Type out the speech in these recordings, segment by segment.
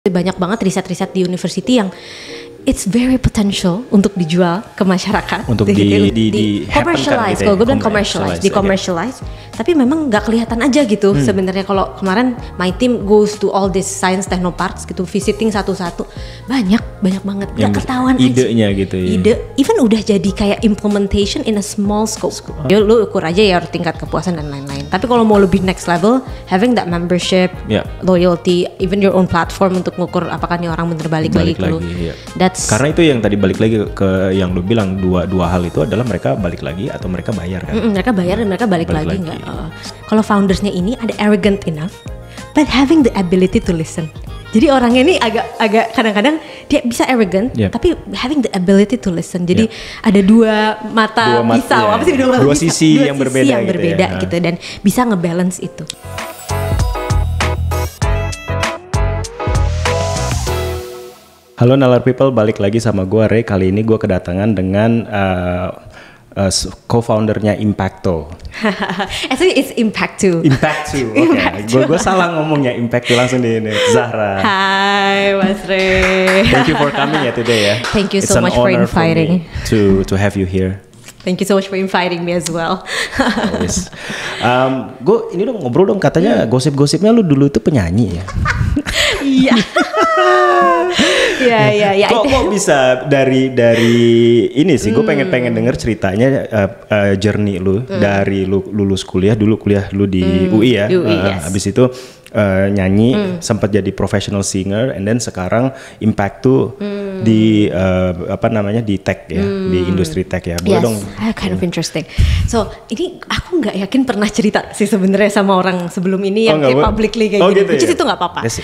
Banyak banget riset-riset di university yang it's very potential untuk dijual ke masyarakat, untuk di commercialize, gitu ya? Kalau gue bilang commercialize, di commercialize, tapi memang nggak kelihatan aja gitu sebenarnya. Kalau kemarin my team goes to all this science technoparks gitu, visiting satu-satu, banyak banget, nggak ketahuan idenya aja. gitu ya. Ide, even udah jadi kayak implementation in a small scope. Ya, lu ukur aja ya tingkat kepuasan dan lain-lain. Tapi kalau mau lebih next level, having that membership, loyalty, even your own platform untuk ngukur apakah nih orang bener balik lagi ke lu. Karena itu yang tadi balik lagi ke yang lu bilang, dua hal itu adalah mereka balik lagi atau mereka bayar kan? Mereka bayar dan mereka balik lagi nggak. Kalau foundersnya ini ada arrogant enough, but having the ability to listen. Jadi orangnya ini agak kadang-kadang dia bisa arrogant, tapi having the ability to listen. Jadi ada dua mata pisau, apa sih dua sisi yang berbeda gitu, dan bisa ngebalance itu. Halo Nalar People, balik lagi sama gue Ray. Kali ini gue kedatangan dengan co-foundernya Impacto. Actually it's Impacto. Impacto, oke. Gue salah ngomongnya, Impacto langsung di Zahra. Hai Mas Ray. Thank you for coming ya today ya. Thank you so much for inviting. To have you here. Thank you so much for inviting me as well. Always. Gue ini dong ngobrol dong, katanya gosip-gosipnya lu dulu itu penyanyi ya. Iya. Iya. Kok bisa dari ini sih? Gue pengen denger ceritanya journey lu dari lu lulus kuliah, dulu kuliah lu di UI ya. Abis itu nyanyi, sempat jadi professional singer, and then sekarang Impact tuh di di tech ya, di industri tech ya. Boleh dong. Kind of interesting. So ini aku nggak yakin pernah cerita sih sebenarnya sama orang sebelum ini yang kayak publicly kayak gini. Gitu, which is itu nggak apa-apa. Yes.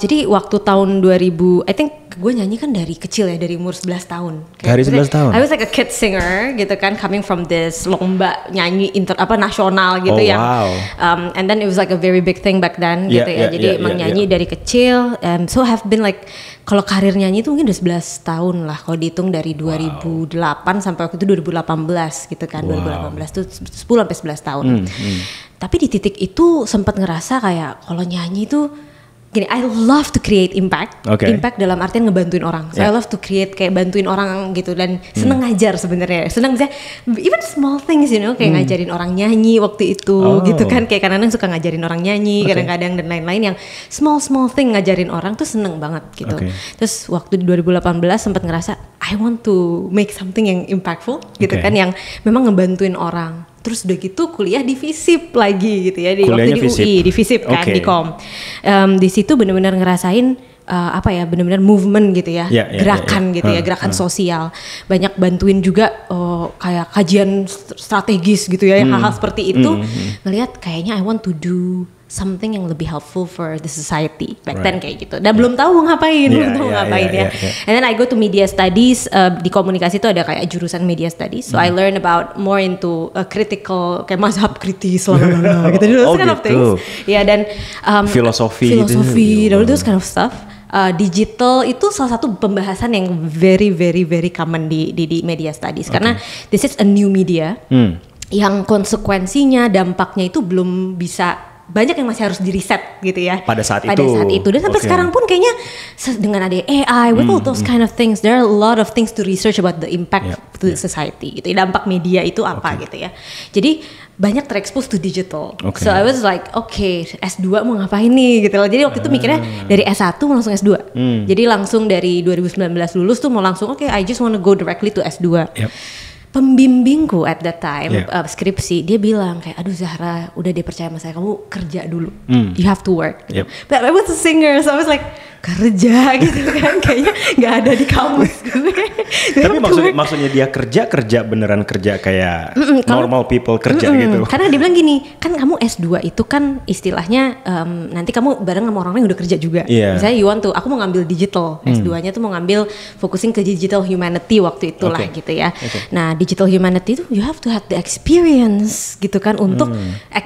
Jadi waktu tahun 2000, I think gue nyanyi kan dari kecil ya, dari umur 11 tahun. Dari 11 tahun? I was like a kid singer gitu kan, coming from this lomba nyanyi nasional gitu yang. Wow. And then it was like a very big thing back then gitu ya. Jadi emang nyanyi dari kecil. So have been like, kalau karir nyanyi itu mungkin udah 11 tahun lah kalau dihitung dari 2008 sampai waktu itu 2018 gitu kan. 2018 tuh 10 sampai 11 tahun. Tapi di titik itu sempat ngerasa kayak kalau nyanyi tuh gini, I love to create impact. Impact dalam artian ngebantuin orang. So I love to create kayak bantuin orang gitu, dan seneng ngajar sebenarnya. Seneng bisa even small things, you know, kayak ngajarin orang nyanyi waktu itu gitu kan. Kayak kadang-kadang suka ngajarin orang nyanyi, kadang-kadang dan lain-lain yang small thing ngajarin orang tuh seneng banget gitu. Terus waktu di 2018 sempat ngerasa I want to make something yang impactful gitu kan, yang memang ngebantuin orang. Terus udah gitu kuliah di FISIP lagi gitu ya, waktu di UI, di FISIP kan, di KOM. Di situ benar-benar ngerasain benar-benar movement gitu ya, gerakan gitu ya, gerakan sosial. Banyak bantuin juga kayak kajian strategis gitu ya, hal-hal seperti itu. Ngelihat kayaknya I want to do something yang lebih helpful for the society back then kayak gitu. Dan belum tahu mau ngapain, ya. And then I go to media studies. Di komunikasi itu ada kayak jurusan media studies. So I learn about more into critical, kayak mazhab kritis gitu. Those kind of things. Ya, dan filosofi, dan those kind of stuff. Digital itu salah satu pembahasan yang very common di media studies, karena this is a new media yang konsekuensinya, dampaknya itu belum bisa, banyak yang masih harus diriset gitu ya pada saat itu. Dan sampai sekarang pun kayaknya dengan ada AI, with all those kind of things, there are a lot of things to research about the impact to society gitu, dampak media itu apa gitu ya. Jadi banyak terekspos to digital. So I was like, S2 mau ngapain nih gitu loh. Jadi waktu itu mikirnya dari S1 mau langsung S2. Jadi langsung dari 2019 lulus tuh mau langsung I just want to go directly to S2. Pembimbingku at that time, skripsi, dia bilang kayak, aduh Zahra, udah dia percaya sama saya, kamu kerja dulu, you have to work. But I was a singer, so I was like, kerja gitu kan, kayaknya nggak ada di kamus gue. Tapi maksudnya dia kerja beneran kerja kayak normal people kerja gitu. Karena dia bilang gini, kan kamu S2 itu kan istilahnya nanti kamu bareng sama orang-orang yang udah kerja juga. Misalnya you want to, aku mau ngambil digital, S2-nya tuh mau ngambil focusing ke digital humanity waktu itulah gitu ya. Nah, digital humanity itu you have to have the experience gitu kan untuk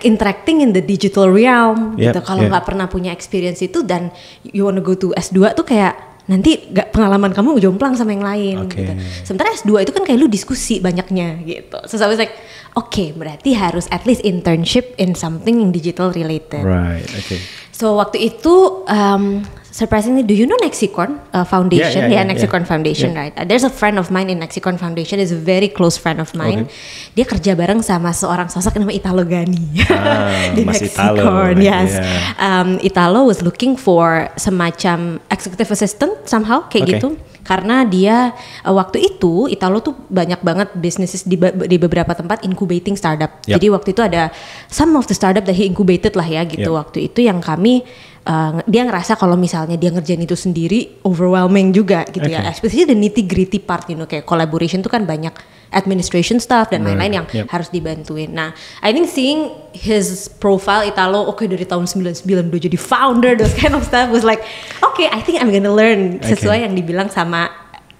interacting in the digital realm gitu. Kalau nggak pernah punya experience itu dan you wanna go to S2 tuh kayak nanti pengalaman kamu jomplang sama yang lain gitu. Sementara S2 itu kan kayak lu diskusi banyaknya gitu. So I was like, oke, berarti harus at least internship in something yang digital related. Right, okay. So waktu itu surprisingly, do you know Nexicorn Foundation? Yeah, Nexicorn Foundation, right? There's a friend of mine in Nexicorn Foundation, is a very close friend of mine. Okay. Dia kerja bareng sama seorang sosok namanya Italo Gani di Nexicorn. Yes, Italo was looking for semacam executive assistant somehow kayak gitu. Karena dia waktu itu Italo tuh banyak banget bisnis di beberapa tempat incubating startup. Jadi waktu itu ada some of the startup that he incubated lah ya gitu. Waktu itu yang kami dia ngerasa kalau misalnya dia ngerjain itu sendiri overwhelming juga gitu ya. Especially the nitty gritty part, kayak collaboration tuh kan banyak administration stuff dan lain-lain yang harus dibantuin. Nah, I think seeing his profile Italo, dari tahun 99 udah jadi founder, those kind of stuff was like, I think I'm gonna learn sesuai yang dibilang sama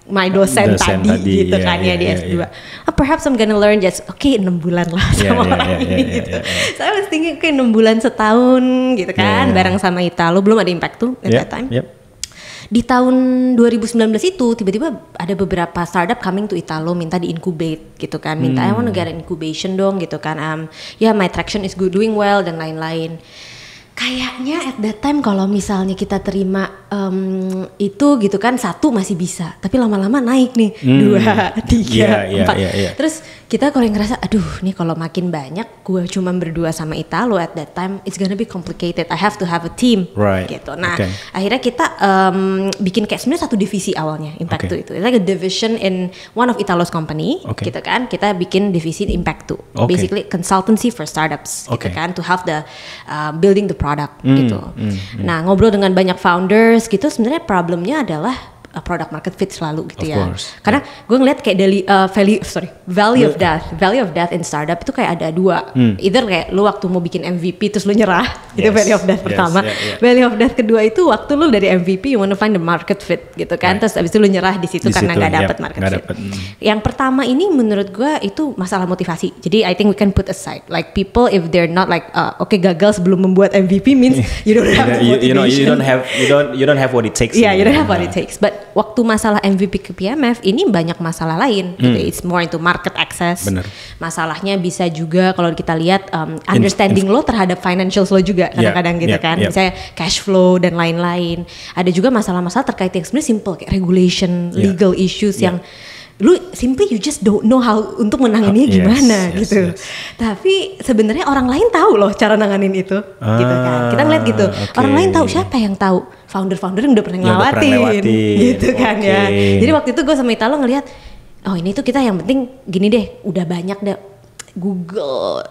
my dosen tadi gitu kan ya di S2. Perhaps I'm gonna learn just 6 bulan lah sama orang ini gitu. So I was thinking 6 bulan setahun gitu kan bareng sama Italo, belum ada Impact tuh at that time. Di tahun 2019 itu tiba-tiba ada beberapa startup coming to Italo minta di incubate gitu kan, minta I want to get an incubation dong gitu kan, my traction is good, doing well dan lain-lain. Kayaknya at that time kalau misalnya kita terima itu gitu kan 1 masih bisa, tapi lama-lama naik nih 2, 3, 4. Terus kita kalau yang ngerasa aduh nih kalau makin banyak gue cuma berdua sama Italo at that time it's gonna be complicated, I have to have a team gitu. Nah akhirnya kita bikin kayak sebenarnya 1 divisi awalnya Impact 2 itu. It's like a division in one of Italo's company gitu kan. Kita bikin divisi Impact 2, basically consultancy for startups gitu kan, to help the building the product gitu. Nah ngobrol dengan banyak founders gitu, sebenarnya problemnya adalah product market fit selalu gitu ya. Karena gue ngeliat kayak value of death in startup itu kayak ada 2. Either kayak lu waktu mau bikin MVP terus lu nyerah, itu value of death pertama. Value of death kedua itu waktu lu dari MVP you want to find the market fit gitu kan. Terus abis itu lu nyerah di situ karena nggak dapet market fit. Yang pertama ini menurut gue itu masalah motivasi. Jadi I think we can put aside like people if they're not like gagal sebelum membuat MVP means you don't have motivation. You don't have what it takes. Yeah, you don't have what it takes. But waktu masalah MVP ke PMF ini banyak masalah lain gitu. It's more into market access. Bener. Masalahnya bisa juga kalau kita lihat understanding lo terhadap financials lo juga kadang-kadang gitu kan. Misalnya cash flow dan lain-lain. Ada juga masalah-masalah terkait yang sebenarnya simple kayak regulation, legal issues yang lu simply you just don't know how untuk menanganinya gimana gitu. Tapi sebenarnya orang lain tahu loh cara nanganin itu gitu kan. Kita ngeliat gitu. Orang lain tahu, siapa yang tahu? Founder-founder yang udah pernah ngelewatin gitu kan ya. Jadi waktu itu gue sama Italo ngeliat, ini tuh kita yang penting gini deh, udah banyak deh Google,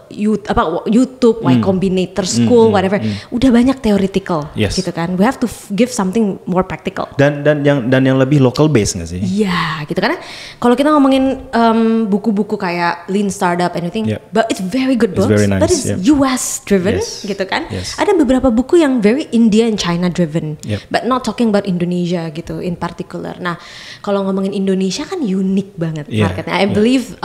YouTube, Y Combinator School, whatever, udah banyak theoretical, gitu kan. We have to give something more practical. Dan yang lebih local based nggak sih? Iya, gitu karena kalau kita ngomongin buku-buku kayak Lean Startup anything, but it's very good books, nice, but it's US driven, gitu kan. Ada beberapa buku yang very India and China driven, but not talking about Indonesia gitu in particular. Nah, kalau ngomongin Indonesia kan unik banget marketnya. I believe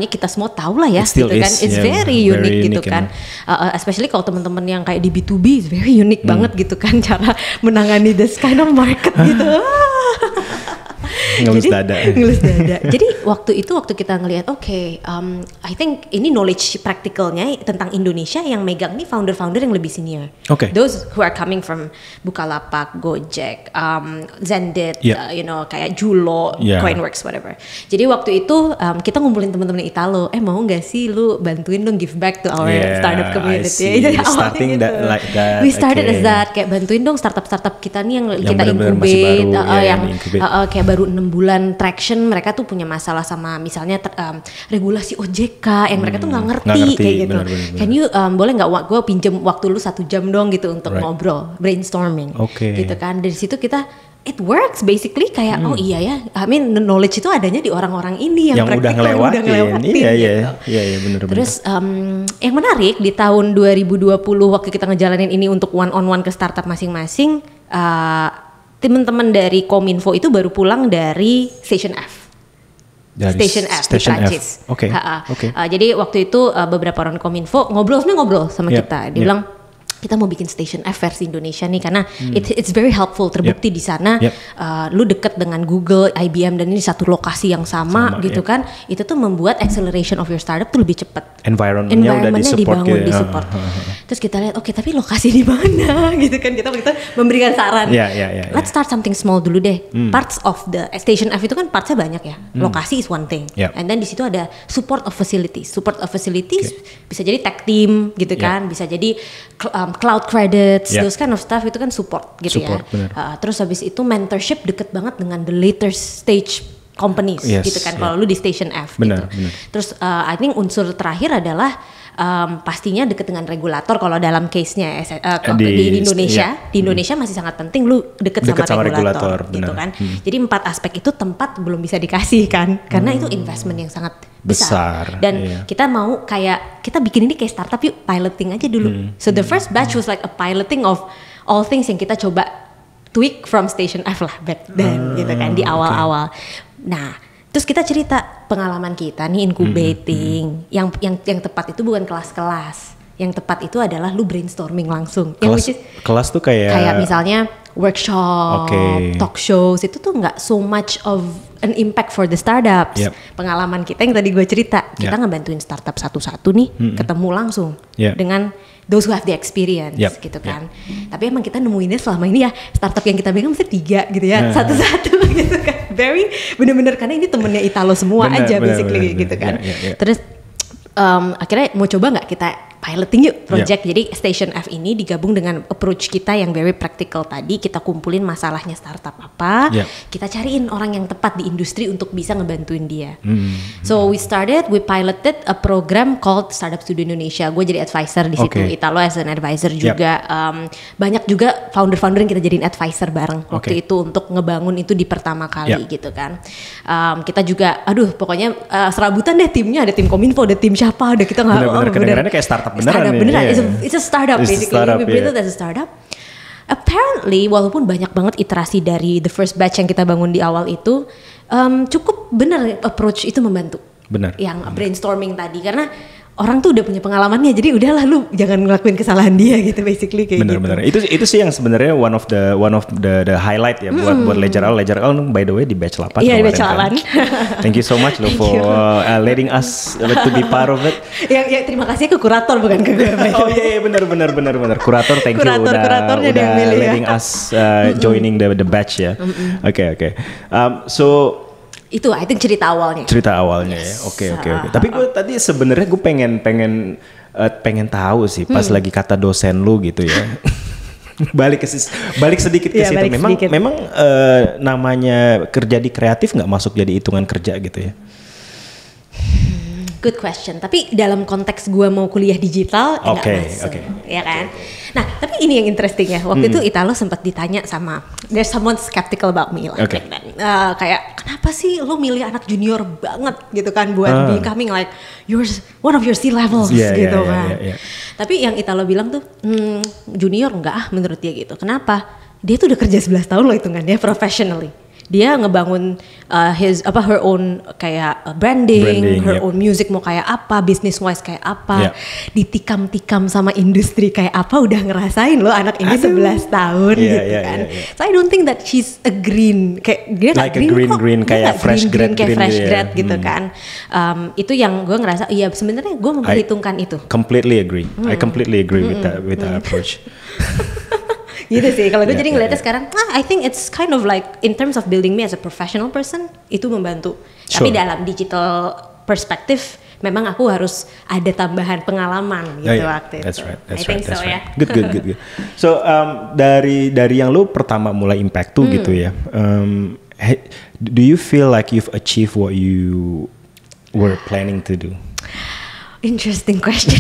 kita semua tahu lah ya. Gitu kan, it's very unique gitu kan, especially kalau teman-teman yang kayak di B2B, it's very unique banget gitu kan cara menangani this kind of market gitu. Ngelus dada. Jadi waktu kita ngelihat I think ini knowledge practicalnya tentang Indonesia yang megang nih founder-founder yang lebih senior. Those who are coming from Bukalapak, Gojek, Zendit, kayak Julo, Coinworks, whatever. Jadi waktu itu kita ngumpulin teman-teman Italo, mau nggak sih lu bantuin dong give back to our startup community. Jadi starting gitu. We started as that, kayak bantuin dong startup kita nih yang kita incubate, kayak baru 6 bulan traction, mereka tuh punya masalah sama misalnya regulasi OJK yang mereka tuh nggak ngerti kayak gitu. Bener. Can you boleh nggak gue pinjem waktu lu 1 jam dong gitu untuk ngobrol, brainstorming, gitu kan. Dari situ kita it works basically kayak iya ya, I mean knowledge itu adanya di orang-orang ini yang udah ngelewatin. Iya benar. Terus yang menarik di tahun 2020 waktu kita ngejalanin ini untuk one on one ke startup masing-masing, teman-teman dari Kominfo itu baru pulang dari Station F. Station F di Prancis. Oke. Jadi waktu itu beberapa orang Kominfo ngobrol sama kita. Dia bilang, kita mau bikin Station F versi Indonesia nih karena it's very helpful, terbukti di sana lu deket dengan Google, IBM dan ini satu lokasi yang sama gitu kan, itu tuh membuat acceleration of your startup tuh lebih cepat. Environmentnya udah dibangun, disupport. Terus kita lihat oke, tapi lokasi di mana gitu kan, kita memberikan saran. Let's start something small dulu deh. Parts of the Station F itu kan partsnya banyak ya. Lokasi is one thing. And then di situ ada support of facilities. Support of facilities bisa jadi tech team gitu kan, bisa jadi cloud credits, those kind of stuff itu kan support gitu ya. Terus habis itu mentorship deket banget dengan the later stage companies gitu kan. Kalau lu di Station F gitu. Terus I think unsur terakhir adalah pastinya deket dengan regulator. Kalau dalam case-nya di Indonesia, di Indonesia masih sangat penting lu deket sama regulator gitu kan. Jadi 4 aspek itu tempat belum bisa dikasih kan, karena itu investment yang sangat besar. Dan kita mau kayak kita bikin ini kayak startup, yuk piloting aja dulu. So the first batch was like a piloting of all things yang kita coba tweak from Station F lah back then gitu kan di awal-awal. Nah, terus kita cerita pengalaman kita nih incubating. Yang tepat itu bukan kelas-kelas. Yang tepat itu adalah lu brainstorming langsung. Kelas tuh kayak misalnya workshop, talk shows, itu tuh nggak so much of an impact for the startups. Pengalaman kita yang tadi gue cerita, kita ngebantuin startup satu-satu nih, ketemu langsung dengan those who have the experience gitu kan. Tapi emang kita nemuinnya selama ini ya startup yang kita pegang mesti 3 gitu ya, satu-satu gitu kan. Very bener-bener karena ini temennya Italo semua basically gitu kan. Terus akhirnya mau coba nggak kita piloting yuk project. Jadi Station F ini digabung dengan approach kita yang very practical tadi. Kita kumpulin masalahnya startup apa, kita cariin orang yang tepat di industri untuk bisa ngebantuin dia. So we piloted a program called Startup Studio Indonesia. Gue jadi advisor di situ. Italo as an advisor juga. Banyak juga founder-founder yang kita jadiin advisor bareng waktu itu untuk ngebangun itu di pertama kali gitu kan. Kita juga, pokoknya serabutan deh timnya. Ada tim Kominfo, ada tim siapa, ada kita nggak. Bener-bener kayak startup beneran. It's a startup basically. We built it as a startup. Apparently, walaupun banyak banget iterasi dari the first batch yang kita bangun di awal itu, cukup benar approach itu membantu. Benar. Yang brainstorming tadi, karena orang tuh udah punya pengalamannya, jadi udahlah lu jangan ngelakuin kesalahan dia gitu basically kayak bener. Itu sih yang sebenarnya one of the highlight ya buat Ledger Al by the way di batch 8. Iya, di batch 8. Thank you so much lo for letting us to be part of it. Ya terima kasih ke kurator bukan ke gue. Bener. Kurator thank you udah letting us joining the batch ya. Oke. So itu I think cerita awalnya ya. Oke. Tapi gue tadi sebenarnya gue pengen tahu sih pas lagi kata dosen lu gitu ya. balik sedikit ke situ. Memang namanya kerja di kreatif nggak masuk jadi hitungan kerja gitu ya? Good question. Tapi dalam konteks gue mau kuliah digital nggak masuk, ya kan? Nah, tapi ini yang interesting ya. Waktu itu Italo sempat ditanya sama, there's someone skeptical about me lah. Kayak kenapa sih lo milih anak junior banget gitu kan buat becoming like one of your C-levels gitu kan? Tapi yang Italo bilang tuh junior enggak menurut dia gitu. Kenapa? Dia tuh udah kerja 11 tahun loh hitungannya professionally. Dia ngebangun her own kayak branding her own music mau kayak apa, business wise kayak apa, ditikam-tikam sama industri kayak apa, udah ngerasain loh anak ini 11 tahun gitu kan. So I don't think that she's a green kayak dia like green kayak fresh grad gitu kan. Itu yang gue ngerasa sebenarnya gue memperhitungkan itu. Completely agree. I completely agree with that approach. Gitu sih, kalau gue jadi ngeliatnya sekarang, I think it's kind of like in terms of building me as a professional person, itu membantu. Tapi dalam digital perspektif, memang aku harus ada tambahan pengalaman gitu waktu itu. That's right. Ya. Good. So dari yang lu pertama mulai impact tuh gitu ya, do you feel like you've achieved what you were planning to do? Interesting question.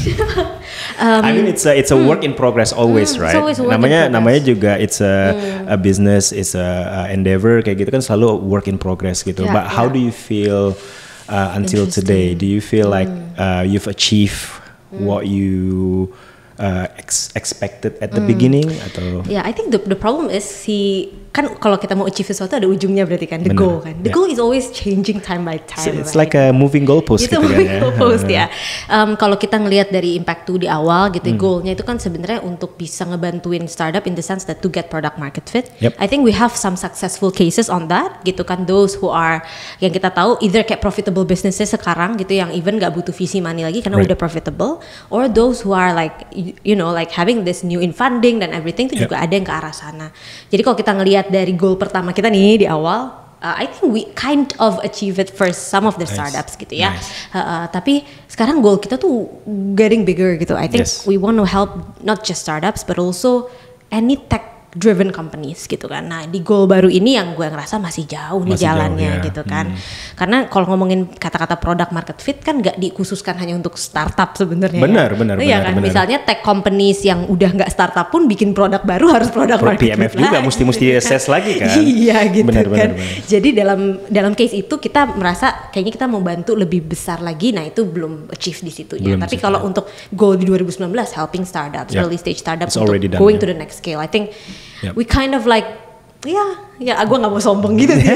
I mean it's a work in progress always, right? Namanya juga it's a business, it's a endeavor kayak gitu kan, selalu work in progress gitu. But how do you feel until today? Do you feel like you've achieved what you expected at the beginning atau? Yeah, I think the problem is kan kalau kita mau achieve sesuatu ada ujungnya berarti kan, the goal kan. The goal is always changing time by time. It's like a moving goalpost gitu kan ya. Goalpost ya. Kalau kita ngelihat dari Impact 2 di awal gitu, goalnya itu kan sebenarnya untuk bisa ngebantuin startup in the sense that to get product market fit. I think we have some successful cases on that gitu kan. Those who are, yang kita tahu either kayak profitable businesses sekarang gitu yang even gak butuh VC money lagi karena udah profitable, or those who are like you know like having this new in funding dan everything itu juga ada yang ke arah sana. Jadi kalau kita ngelihat dari goal pertama kita nih di awal, I think we kind of achieve it for some of the startups gitu ya. Tapi sekarang goal kita tuh getting bigger gitu. I think we want to help not just startups but also any tech driven companies gitu kan. Nah di goal baru ini yang gue ngerasa masih jauh nih jalannya gitu kan. Karena kalau ngomongin kata-kata product market fit kan gak dikhususkan hanya untuk startup sebenarnya. Benar. Misalnya tech companies yang udah gak startup pun bikin produk baru harus product market fit. PMF juga mesti assess lagi kan. Iya gitu kan. Jadi dalam case itu kita merasa kayaknya kita mau bantu lebih besar lagi. Nah itu belum achieve di situ ya. Tapi kalau untuk goal di 2019 helping startups, early stage startups untuk going to the next scale, I think we kind of like gue nggak mau sombong gitu sih.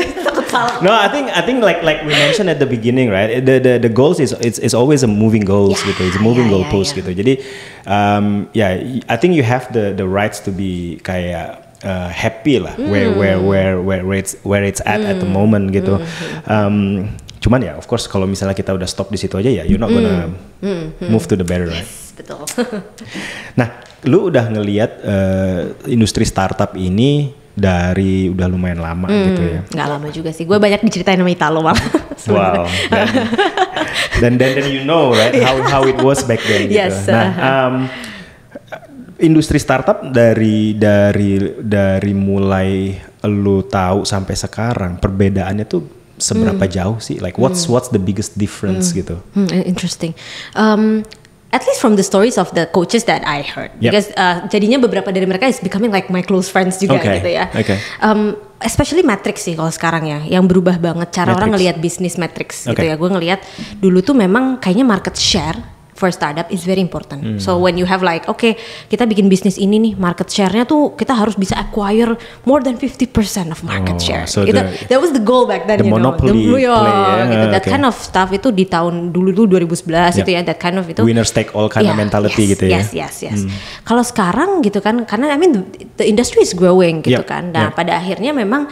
No, I think like we mentioned at the beginning, right? The goals is always a moving goals gitu. It's a moving goalpost gitu. Jadi I think you have the rights to be kayak happy lah where it's at the moment gitu. Cuman ya of course kalau misalnya kita udah stop di situ aja ya you're not gonna move to the better, right? Betul. Nah, lu udah ngelihat industri startup ini dari udah lumayan lama gitu ya? Nggak lama juga sih, gue banyak diceritain sama Italo malah. Wow. Dan you know right how it was back then gitu. Yes. Nah, industri startup dari mulai lu tahu sampai sekarang perbedaannya tuh seberapa jauh sih? Like what's the biggest difference gitu? Interesting. At least from the stories of the coaches that I heard, because jadinya beberapa dari mereka is becoming like my close friends juga gitu ya. Especially metrics sih kalau sekarang ya, yang berubah banget cara orang ngelihat bisnis metrics gitu ya. Gue ngelihat dulu tuh memang kayaknya market share for startup is very important. So when you have like, kita bikin bisnis ini nih, market share-nya tuh kita harus bisa acquire more than 50% of market share. So that was the goal back then, the monopoly play, gitu. That kind of stuff itu di tahun dulu 2011 itu ya, that kind of itu. Winners take all kind of mentality gitu ya. Yes. Kalau sekarang gitu kan, karena I mean the industry is growing gitu kan. Nah pada akhirnya memang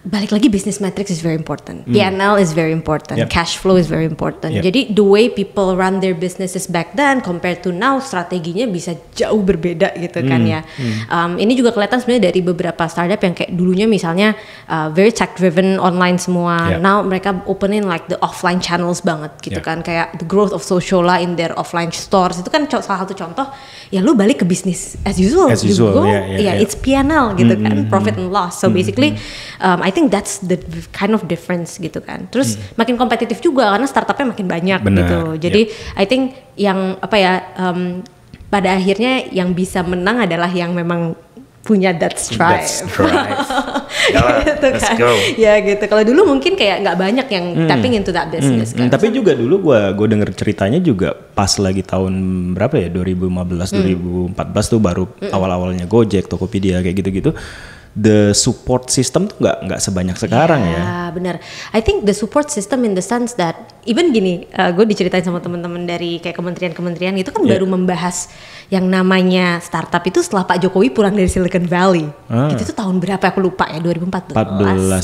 balik lagi business metrics is very important. P&L is very important. Cash flow is very important. Jadi the way people run their businesses back then compared to now, strateginya bisa jauh berbeda gitu kan ya. Ini juga kelihatan sebenarnya dari beberapa startup yang kayak dulunya misalnya very tech driven online semua. Now mereka opening like the offline channels banget gitu kan. Kayak the growth of Sociola in their offline stores itu kan salah satu contoh. Ya lu balik ke bisnis as usual. It's P&L gitu kan, profit and loss. So basically I think that's the kind of difference gitu kan. Terus makin kompetitif juga karena startupnya makin banyak gitu. Jadi I think yang pada akhirnya yang bisa menang adalah yang memang punya that strive. Gitu kan. Ya gitu. Kalau dulu mungkin kayak nggak banyak yang tapping into that business kan. Tapi juga dulu gue denger ceritanya juga pas lagi tahun berapa ya, 2015 2014 tuh baru awal-awalnya Gojek, Tokopedia kayak gitu-gitu. The support system tuh nggak sebanyak sekarang ya. Benar. I think the support system in the sense that even gini, gue diceritain sama teman-teman dari kayak kementerian-kementerian itu kan baru membahas yang namanya startup itu setelah Pak Jokowi pulang dari Silicon Valley. Itu tuh tahun berapa aku lupa ya, 2014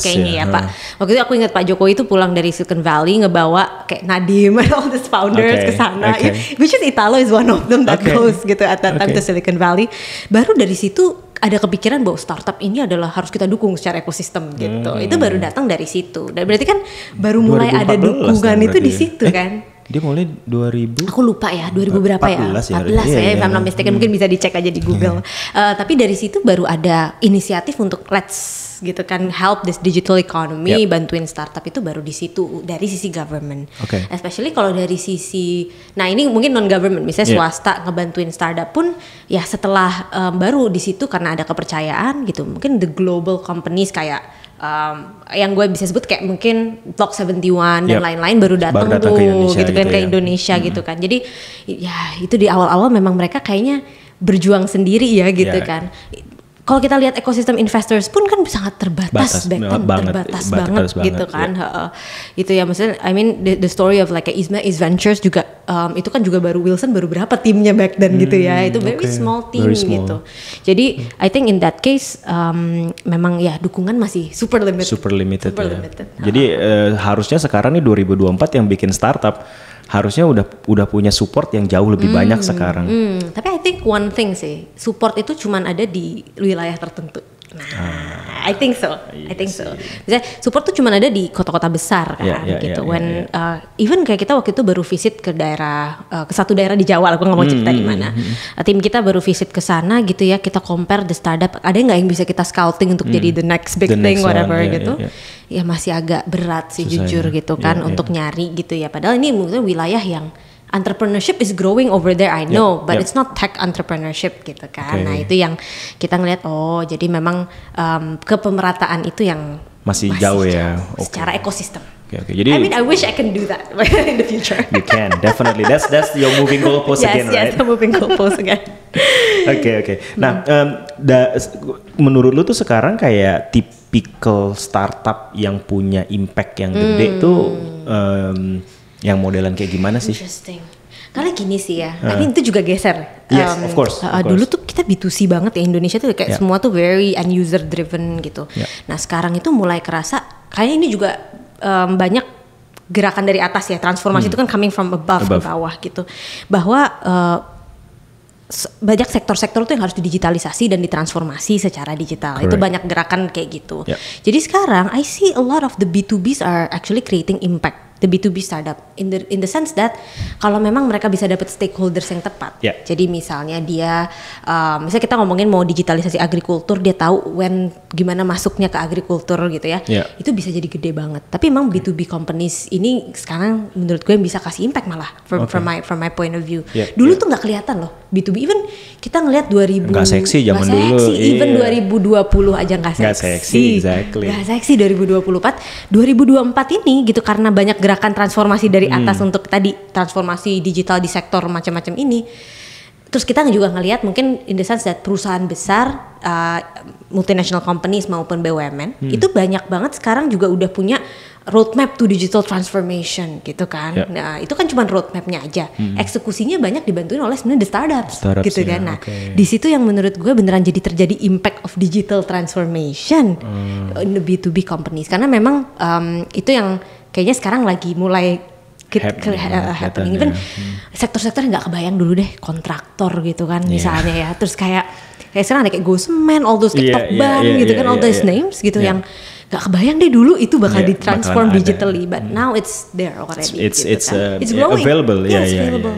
kayaknya ya Pak. Waktu itu aku ingat Pak Jokowi itu pulang dari Silicon Valley ngebawa kayak Nadiem and all these founders ke sana. Which is Italo is one of them that goes gitu at that time to Silicon Valley. Baru dari situ ada kepikiran bahwa startup ini adalah harus kita dukung secara ekosistem gitu. Itu baru datang dari situ. Dan berarti kan baru mulai ada dukungan itu di situ kan. Dia mulai 2000. Aku lupa ya, 2000 berapa 14 ya? 14 ya, if I'm not mistaken. Mungkin bisa dicek aja di Google. Tapi dari situ baru ada inisiatif untuk let's gitu kan help this digital economy, bantuin startup itu baru di situ dari sisi government. Especially kalau dari sisi, nah ini mungkin non government, misalnya swasta ngebantuin startup pun ya setelah baru di situ karena ada kepercayaan gitu. Mungkin the global companies kayak yang gue bisa sebut kayak mungkin Block 71 dan lain-lain baru datang tuh gitu kan ke Indonesia gitu kan. Jadi ya itu di awal-awal memang mereka kayaknya berjuang sendiri ya gitu kan. kalau kita lihat ekosistem investors pun kan sangat terbatas banget gitu kan. Itu ya maksudnya I mean the story of like East Ventures juga itu kan juga Wilson baru berapa timnya back then gitu ya. Itu very small team gitu. Jadi I think in that case memang ya dukungan masih super limited. Jadi harusnya sekarang nih 2024 yang bikin startup harusnya udah punya support yang jauh lebih banyak sekarang. Tapi I think one thing sih, support itu cuman ada di wilayah tertentu. Nah, I think so. Misalnya support tuh cuman ada di kota-kota besar kan, gitu. Even kayak kita waktu itu baru visit ke daerah, ke satu daerah di Jawa, aku nggak mau cerita di mana. Tim kita baru visit ke sana gitu ya, kita compare the startup, ada nggak yang bisa kita scouting untuk jadi the next big thing, whatever gitu. Ya masih agak berat sih jujur gitu kan untuk nyari gitu ya. Padahal ini mungkin wilayah yang entrepreneurship is growing over there, I know, but it's not tech entrepreneurship gitu kan. Nah itu yang kita ngelihat, jadi memang kepemerataan itu yang masih jauh ya. Secara ekosistem. Jadi, I mean, I wish I can do that in the future. You can, definitely. That's your moving goalpost again, right? Yes, moving goalpost again. Oke. Nah, menurut lu tuh sekarang kayak typical startup yang punya impact yang gede tuh yang modelan kayak gimana sih? Interesting. Karena gini sih ya, tapi itu juga geser. Yes, of course. Dulu tuh kita B2C banget ya, Indonesia tuh kayak semua tuh very end user driven gitu. Nah sekarang itu mulai kerasa, kayaknya ini juga banyak gerakan dari atas ya, transformasi itu kan coming from above ke bawah gitu. Bahwa banyak sektor-sektor tuh yang harus didigitalisasi dan ditransformasi secara digital. Correct. Itu banyak gerakan kayak gitu. Jadi sekarang I see a lot of the B2Bs are actually creating impact. The B2B startup in the sense that kalau memang mereka bisa dapat stakeholders yang tepat. Jadi misalnya dia misalnya kita ngomongin mau digitalisasi agrikultur, dia tahu gimana masuknya ke agrikultur gitu ya. Itu bisa jadi gede banget. Tapi emang B2B companies ini sekarang menurut gue yang bisa kasih impact malah from my point of view. Dulu tuh nggak kelihatan loh B2B, even kita ngelihat 2000 nggak seksi zaman dulu. Even 2020 aja nggak seksi. Nggak seksi 2024 ini gitu karena banyak gerakan transformasi dari atas untuk tadi transformasi digital di sektor macam-macam ini. Terus kita juga ngelihat mungkin in the sense that perusahaan besar, multinational companies maupun BUMN itu banyak banget sekarang juga udah punya roadmap to digital transformation gitu kan. Nah itu kan cuma roadmapnya aja. Eksekusinya banyak dibantuin oleh sebenarnya the startups gitu kan. Nah di situ yang menurut gue beneran terjadi impact of digital transformation in the B2B companies. Karena memang itu yang kayaknya sekarang lagi mulai happening. Even sektor-sektor yang nggak kebayang dulu deh, kontraktor gitu kan misalnya ya. Terus kayak sekarang ada kayak Gosemen, all those kayak Tokban gitu kan, all those names gitu yang nggak kebayang deh dulu itu bakal ditransform digitally, but now it's there already. It's growing, available,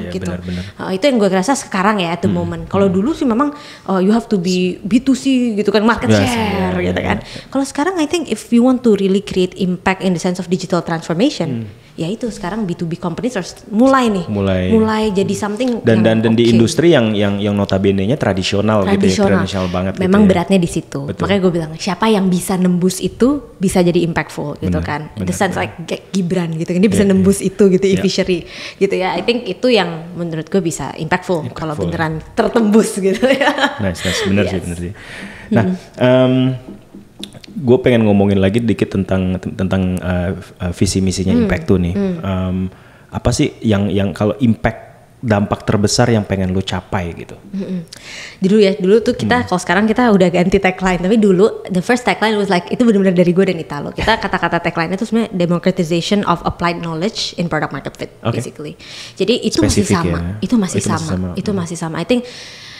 gitu. Itu yang gue rasa sekarang ya at the moment. Kalau dulu sih memang you have to be B2C gitu kan, market share gitu kan. Kalau sekarang I think if you want to really create impact in the sense of digital transformation, ya itu sekarang B2B companies harus mulai jadi something dan di industri yang notabene-nya tradisional gitu ya, tradisional banget. Memang gitu ya. beratnya di situ. Makanya gue bilang siapa yang bisa nembus itu bisa jadi impactful gitu kan. In the sense like Gibran gitu kan, dia bisa nembus itu gitu, e-fishery gitu ya. I think itu yang menurut gue bisa impactful. Kalau beneran tertembus gitu ya. Nice, bener sih. Nah, gue pengen ngomongin lagi dikit tentang visi misinya Impact tuh nih. Apa sih yang kalau impact dampak terbesar yang pengen lu capai gitu? Dulu tuh kita kalau sekarang kita udah ganti tagline, tapi dulu the first tagline was like itu benar-benar dari gue dan Italo. Kita kata-kata tagline itu sebenarnya democratization of applied knowledge in product market fit, basically. Jadi itu masih sama. Itu masih sama. I think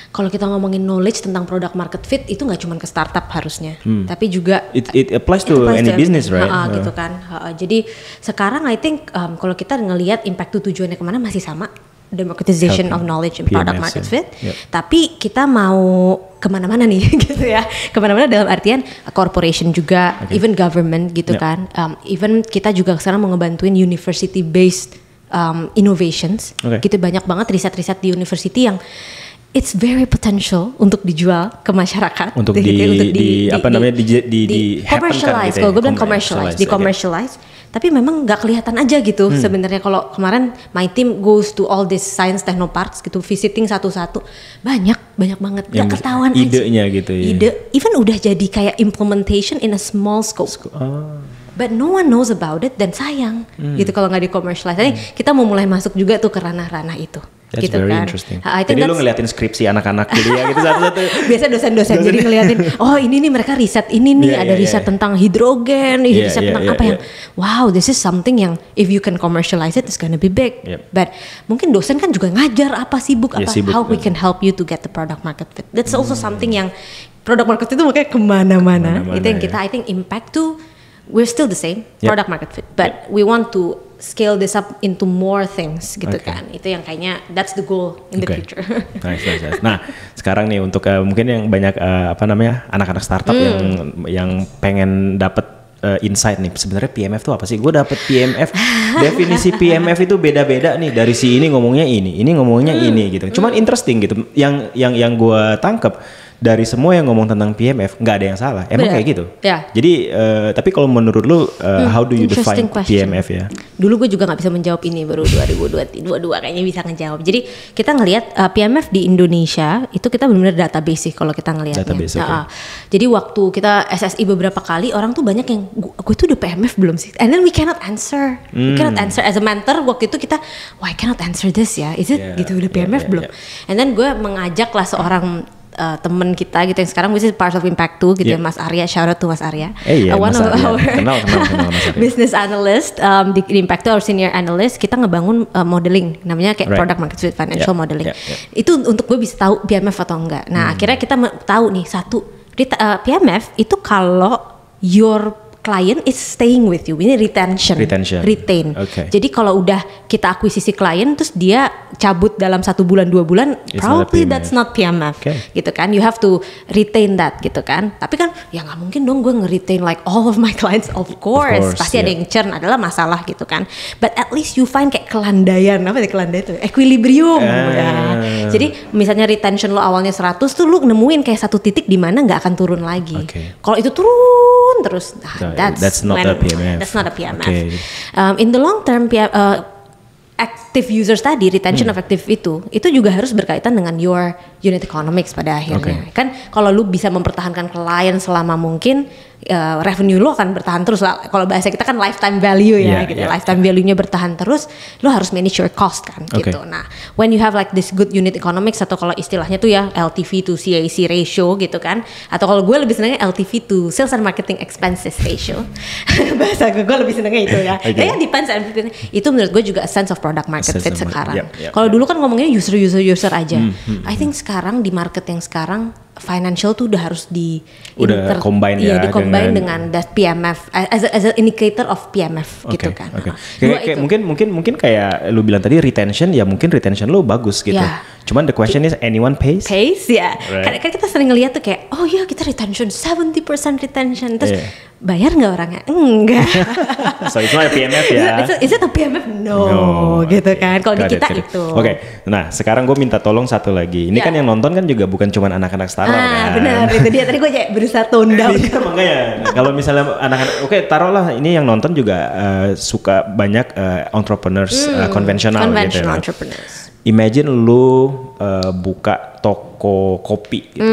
kalau kita ngomongin knowledge tentang product market fit itu nggak cuma ke startup harusnya, tapi juga it applies to any business, right? Gitu kan. Jadi sekarang I think kalau kita ngelihat impact tujuannya kemana masih sama, democratization of knowledge in product market fit. Tapi kita mau kemana-mana nih gitu ya, kemana-mana dalam artian corporation juga, even government gitu kan. Even kita juga sekarang mau ngebantuin university based innovations. Gitu banyak banget riset-riset di university yang it's very potential untuk dijual ke masyarakat. Untuk di commercialize. Kalau gue bilang commercialize, tapi memang nggak kelihatan aja gitu sebenarnya. Kalau kemarin my team goes to all this science technoparks gitu, visiting satu-satu, banyak banget, nggak ketahuan idenya aja. Gitu ya. Ide, even udah jadi kayak implementation in a small scope. But no one knows about it, dan sayang gitu kalau nggak di-commercialize. Jadi kita mau mulai masuk juga tuh ke ranah-ranah itu. That's gitu very kan. interesting. Jadi lu ngeliatin skripsi anak-anak kuliah gitu satu-satu. Biasa dosen-dosen jadi ngeliatin, oh ini nih mereka riset ini nih, ada riset tentang hidrogen, riset tentang apa yang, wow, this is something yang if you can commercialize it, it's gonna be big. But mungkin dosen kan juga ngajar apa sibuk apa, how we can help you to get the product market fit. That's also something yang product market fit itu makanya kemana-mana. Itu yang kita, I think impact tuh, we're still the same product market fit, but we want to scale this up into more things gitu kan. Itu yang kayaknya that's the goal in the future. Nice. Nah, sekarang nih untuk mungkin yang banyak anak-anak startup yang pengen dapat insight nih, sebenarnya PMF itu apa sih? Gue dapet PMF, definisi PMF itu beda-beda nih, dari si ini ngomongnya ini ngomongnya ini gitu. Cuman interesting gitu. Yang gue tangkep dari semua yang ngomong tentang PMF nggak ada yang salah, emang kayak gitu. Jadi tapi kalau menurut lu how do you define PMF ya? Dulu gue juga nggak bisa menjawab ini, baru 2022 kayaknya bisa ngejawab. Jadi kita ngelihat PMF di Indonesia itu kita benar-benar database sih kalau kita ngelihatnya. Database, jadi waktu kita SSI beberapa kali, orang tuh banyak yang gue tuh udah PMF belum sih? And then we cannot answer. We cannot answer as a mentor. Waktu itu kita, why I cannot answer this ya? Is it gitu udah PMF belum? And then gue mengajak lah seorang temen kita gitu yang sekarang which is part of Impact 2 gitu ya, Mas Arya, shout out to Mas Arya. One of our kenal Mas Arya. Business analyst di Impact 2, our senior analyst, kita ngebangun modeling namanya kayak product market fit financial modeling. Itu untuk gue bisa tahu PMF atau enggak. Nah, akhirnya kita tahu nih satu, PMF itu kalau your client is staying with you, ini retain. Jadi kalau udah kita akuisisi klien terus dia cabut dalam 1 bulan 2 bulan, probably that's not PMF, gitu kan. You have to retain that gitu kan. Tapi kan ya nggak mungkin dong gue nge-retain like all of my clients, of course pasti ada yang churn, adalah masalah gitu kan. But at least you find kayak kelandaian, apa sih kelandaian itu? Equilibrium. Jadi misalnya retention lo awalnya 100 tuh lu nemuin kayak satu titik di mana nggak akan turun lagi. Kalau itu turun terus, that's not a PMF. That's not a PMF. In the long term, active users tadi, retention of active itu juga harus berkaitan dengan your unit economics pada akhirnya. Kan kalau lu bisa mempertahankan klien selama mungkin, revenue lo akan bertahan terus lah. Kalau bahasa kita kan lifetime value ya, gitu. Lifetime value-nya bertahan terus, lo harus manage your cost kan, gitu. Nah, when you have like this good unit economics, atau kalau istilahnya tuh ya LTV to CAC ratio gitu kan, atau kalau gue lebih senangnya LTV to sales and marketing expenses ratio. Bahasa gue lebih senangnya itu ya. Ya depends on itu, menurut gue juga a sense of product market fit sekarang. Kalau dulu kan ngomongnya user aja. I think sekarang di market yang sekarang financial tuh udah harus combine dengan that PMF as an indicator of PMF gitu kan. Kayak mungkin kayak lu bilang tadi retention, ya mungkin retention lu bagus gitu. Cuman the question is anyone pays? Ya. Kan kita sering ngeliat tuh kayak, oh ya kita retention 70% retention, terus bayar nggak orangnya? Enggak. So it's not a PMF ya? Is it a PMF? No, gitu kan. Kalau di kita itu. Nah sekarang gue minta tolong satu lagi. Ini kan yang nonton kan juga bukan cuma anak-anak startup kan? Benar, itu dia. Tadi gue kayak berusaha tone down. Makanya kalau misalnya anak-anak, taruhlah ini yang nonton juga suka banyak entrepreneurs konvensional gitu. Entrepreneurs. Imagine lu buka toko kopi gitu.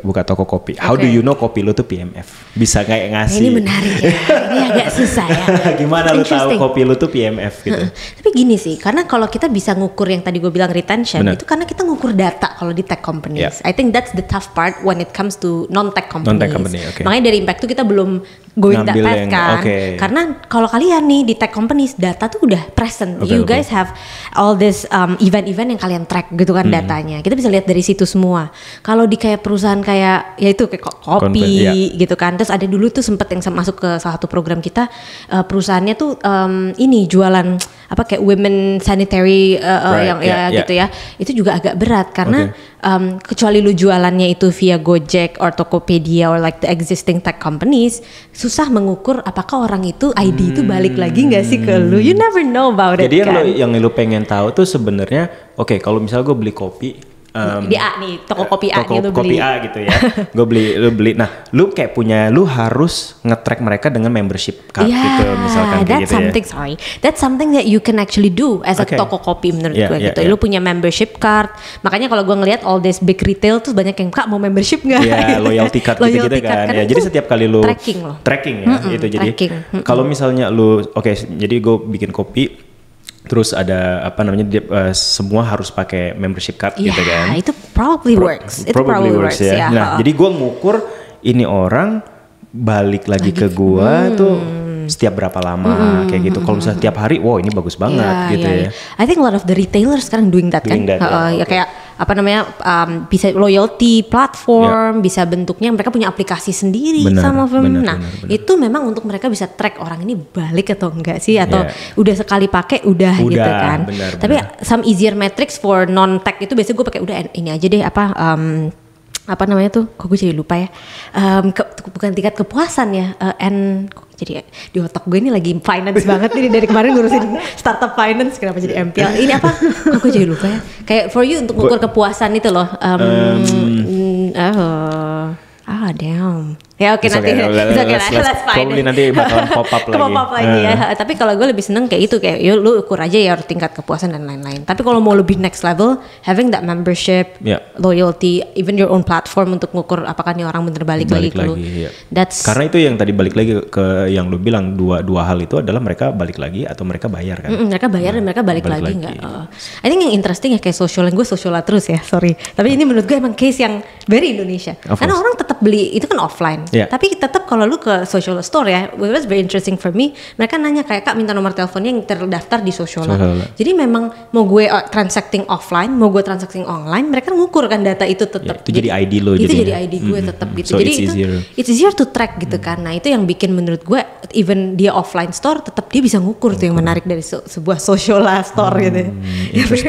Buka toko kopi. How do you know kopi lu tuh PMF? Bisa kayak ngasih. Ini menarik ya. Ini agak susah ya. Gimana lu tahu kopi lu tuh PMF gitu? Tapi gini sih, karena kalau kita bisa ngukur yang tadi gue bilang retention, itu karena kita ngukur data kalau di tech companies. I think that's the tough part when it comes to non-tech companies. Makanya dari Impact tuh kita belum going that path kan. Karena kalau kalian nih di tech companies, data tuh udah present. You guys have all this event-event yang kalian track gitu kan datanya. Kita bisa lihat dari situ semua. Kalau di kayak perusahaan kayak ya itu kayak kopi gitu kan. Terus ada dulu tuh sempet yang masuk ke salah satu program kita, perusahaannya tuh ini jualan apa kayak women sanitary gitu ya. Itu juga agak berat karena kecuali lu jualannya itu via Gojek or Tokopedia or like the existing tech companies, susah mengukur apakah orang itu ID itu balik lagi nggak sih ke lu. You never know about it. Jadi yang lu pengen tahu tuh sebenarnya, kalau misalnya gue beli kopi, di A nih, toko kopi A toko nih lu kopi beli. A gitu ya. Lu beli. Nah, lu kayak lu harus nge-track mereka dengan membership card gitu misalkan kayak gitu ya. That's something that you can actually do as a toko kopi menurut gue gitu. Lu punya membership card. Makanya kalau gue ngelihat all this big retail tuh banyak yang Kak mau membership nggak? Iya, loyalty card gitu kan. Ya, jadi setiap kali lu tracking ya itu. Jadi kalau misalnya lu jadi gue bikin kopi terus ada semua harus pakai membership card gitu kan. Itu probably works. Probably works ya. Nah, jadi gue ngukur ini orang balik lagi ke gue tuh setiap berapa lama kayak gitu. Kalau misalnya tiap hari, wow ini bagus banget gitu ya. I think a lot of the retailers sekarang doing that kan. Ya kayak bisa loyalty platform, bisa bentuknya mereka punya aplikasi sendiri sama benar. Itu memang untuk mereka bisa track orang ini balik atau enggak sih, atau udah sekali pakai udah gitu kan. Tapi some easier metrics for non tech itu biasanya gue pakai udah ini aja deh apa namanya tuh, kok gue jadi lupa ya, bukan tingkat kepuasan ya, jadi di otak gue ini lagi finance banget nih dari kemarin ngurusin startup finance, kenapa jadi MPL ini apa, kok gue jadi lupa ya, kayak for you untuk ngukur kepuasan itu loh, damn. Ya oke, nanti let's find probably nanti bakalan pop up lagi. Ya. Tapi kalau gue lebih seneng kayak itu, kayak lu ukur aja ya tingkat kepuasan dan lain-lain. Tapi kalau mau lebih next level, having that membership, loyalty, even your own platform untuk ngukur apakah nih orang bener balik lagi ke lu. Karena itu yang tadi balik lagi ke yang lu bilang, dua hal itu adalah mereka balik lagi atau mereka bayar kan. Mereka bayar dan mereka balik lagi enggak. I think yang interesting ya kayak social, gue social terus ya, sorry. Tapi ini menurut gue emang case yang very Indonesia. Karena orang tetap beli itu kan offline. Tapi tetap kalau lu ke social store ya, it was very interesting for me. Mereka nanya kayak, Kak minta nomor teleponnya yang terdaftar di social. Jadi memang mau gue transacting offline, mau gue transacting online, mereka ngukur kan data itu tetap. Itu jadi ID lo. Itu jadi ID gue tetap gitu. So jadi it's easier to track gitu kan. Nah itu yang bikin menurut gue, even dia offline store, tetap dia bisa ngukur tuh yang menarik dari sebuah social store gitu.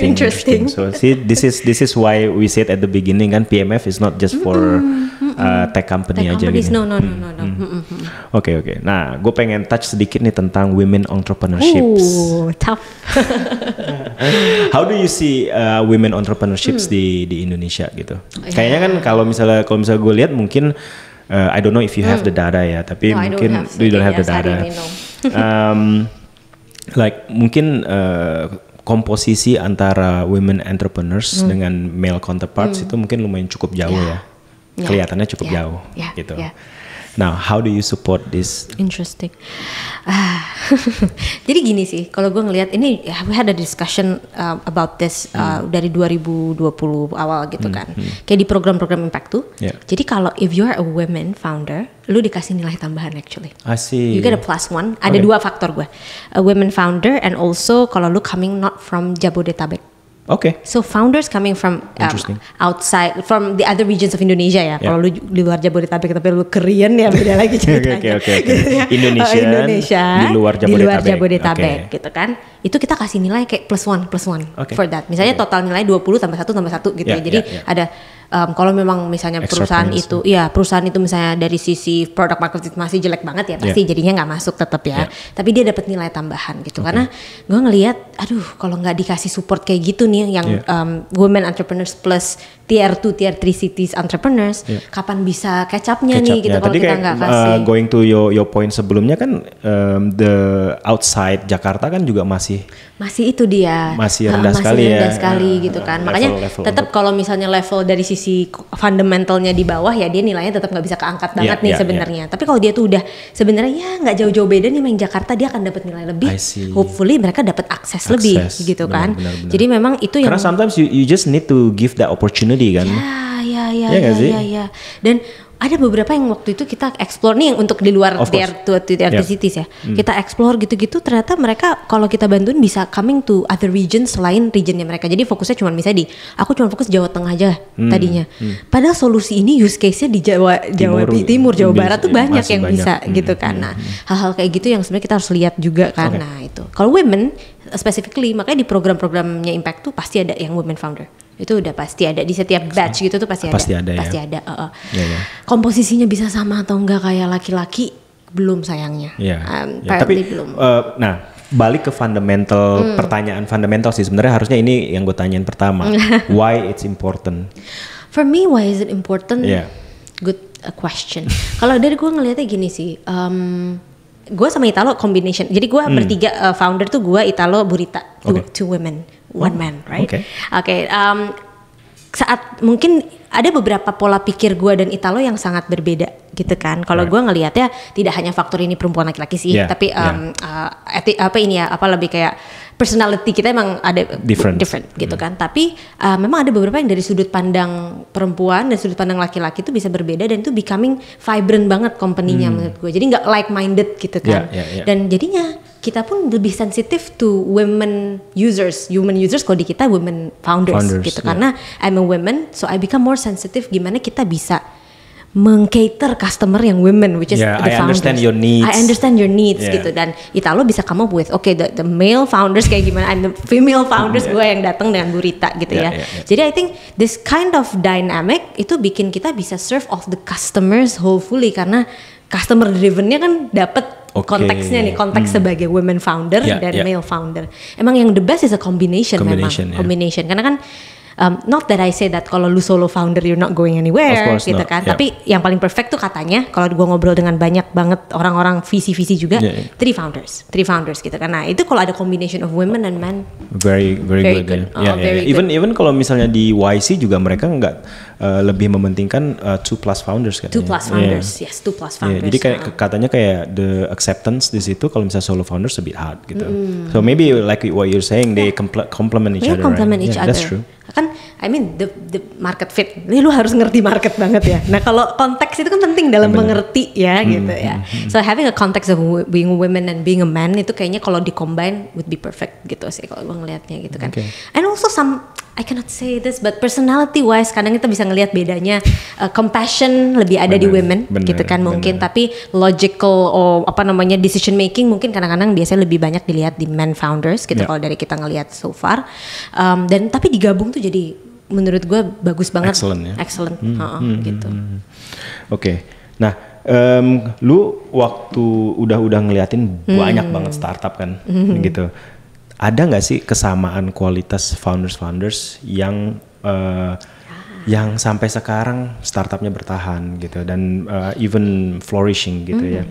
Interesting. So see, this is why we said at the beginning kan, PMF is not just for tech company aja gitu. No. Oke. Nah, gue pengen touch sedikit nih tentang women entrepreneurships. Tough. How do you see women entrepreneurships di Indonesia gitu? Kayaknya kan kalau misalnya gue lihat mungkin I don't know if you have the data ya, tapi mungkin you don't have the data. Like mungkin komposisi antara women entrepreneurs dengan male counterparts itu mungkin lumayan cukup jauh ya. Kelihatannya cukup jauh gitu. Now, how do you support this? Interesting. Jadi gini sih, kalau gue ngelihat ini, we had a discussion about this dari 2020 awal gitu kan. Kayak di program-program impact tuh. Jadi kalau if you are a women founder, lu dikasih nilai tambahan actually. I see. You get a +1. Ada dua faktor gue. A women founder and also kalau lu coming not from Jabodetabek. So founders coming from outside, from the other regions of Indonesia ya. Kalau lu di luar Jabodetabek tapi lu Korean ya beda lagi ceritanya. Indonesia di luar Jabodetabek gitu kan. Itu kita kasih nilai kayak +1 for that. Misalnya total nilai 20 tambah 1 gitu ya. Jadi ada kalau memang misalnya perusahaan itu misalnya dari sisi product market fit masih jelek banget ya, pasti jadinya nggak masuk tetap ya. Tapi dia dapat nilai tambahan gitu. Karena gue ngelihat, kalau nggak dikasih support kayak gitu nih yang women entrepreneurs plus tier 2, tier 3 cities entrepreneurs, kapan bisa catch up-nya nih gitu kalau kita nggak kasih. Going to your point sebelumnya kan, the outside Jakarta kan juga masih itu dia masih rendah sekali gitu kan. Makanya tetap kalau misalnya level dari sisi fundamentalnya di bawah ya, dia nilainya tetap nggak bisa keangkat banget nih sebenarnya. Tapi kalau dia tuh udah sebenarnya ya nggak jauh-jauh beda nih main Jakarta, dia akan dapat nilai lebih. Hopefully mereka dapat akses lebih gitu kan. Benar. Jadi memang itu yang, karena sometimes you just need to give that opportunity kan. Ya. Dan ada beberapa yang waktu itu kita explore nih yang untuk di luar tier cities ya. Kita explore gitu-gitu, ternyata mereka kalau kita bantuin bisa coming to other regions selain regionnya mereka. Jadi fokusnya cuma misalnya aku cuma fokus Jawa Tengah aja tadinya. Padahal solusi ini use case-nya di Jawa Timur, Jawa Barat tuh banyak yang bisa gitu kan. Nah, hal-hal kayak gitu yang sebenarnya kita harus lihat juga kan. Nah, itu. Kalau women specifically, makanya di program-programnya Impact tuh pasti ada yang women founder. Itu udah pasti ada di setiap batch gitu tuh pasti ada. Komposisinya bisa sama atau enggak kayak laki-laki, belum sayangnya. Tapi belum. Nah, balik ke fundamental, pertanyaan fundamental sih sebenarnya harusnya ini yang gue tanyain pertama. Why it's important? For me, why is it important? Yeah. Good question. Kalau dari gue ngelihatnya gini sih, gue sama Italo combination. Jadi gue bertiga founder tuh gue, Italo, Burita, two women, one man, right? Okay. Saat mungkin ada beberapa pola pikir gue dan Italo yang sangat berbeda gitu kan. Kalau gue ngelihatnya tidak hanya faktor ini perempuan laki-laki sih, tapi lebih kayak personality kita emang ada different gitu kan. Tapi memang ada beberapa yang dari sudut pandang perempuan dan sudut pandang laki-laki itu bisa berbeda dan itu becoming vibrant banget company-nya menurut gue. Jadi nggak like-minded gitu kan. Dan jadinya kita pun lebih sensitif to human users kalau di kita women founders gitu. Karena I'm a woman, so I become more sensitive gimana kita bisa meng-cater customer yang women, which is the founders. I understand your needs gitu. Dan Italo bisa come up with the male founders kayak gimana, and the female founders gue yang datang dengan Burita gitu ya. Jadi I think this kind of dynamic itu bikin kita bisa serve of the customers hopefully, karena customer drivennya kan dapat konteksnya nih, konteks sebagai women founder dan male founder. Emang yang the best is a combination. Combination. Karena kan not that I say that kalau lu solo founder you're not going anywhere gitu kan. Tapi yang paling perfect tuh katanya kalau gue ngobrol dengan banyak banget orang-orang visi juga, three founders gitu kan. Nah itu kalau ada combination of women and men, very good. Even kalau misalnya di YC juga mereka nggak lebih mementingkan 2+ founders kan. 2+ founders, yes, 2+ founders. Jadi kayak katanya kayak the acceptance di situ kalau misalnya solo founders a bit hard gitu. So maybe like what you're saying, they complement each other. Complement each other. That's true. Kan I mean the market fit. Ini lu harus ngerti market banget ya. Nah kalau konteks itu kan penting dalam mengerti ya gitu ya. So having a context of being a woman and being a man itu kayaknya kalau di-combine would be perfect gitu sih kalau gue ngelihatnya gitu kan. And also I cannot say this, but personality wise kadang kita bisa ngelihat bedanya. Compassion lebih ada di women gitu kan mungkin, tapi logical decision making mungkin kadang-kadang biasanya lebih banyak dilihat di men founders gitu kalau dari kita ngelihat so far. Dan tapi digabung tuh jadi menurut gue bagus banget. Excellent. Gitu. Oke. Nah, lu waktu udah ngeliatin banyak banget startup kan gitu. Ada nggak sih kesamaan kualitas founders yang sampai sekarang startupnya bertahan gitu dan even flourishing gitu ya?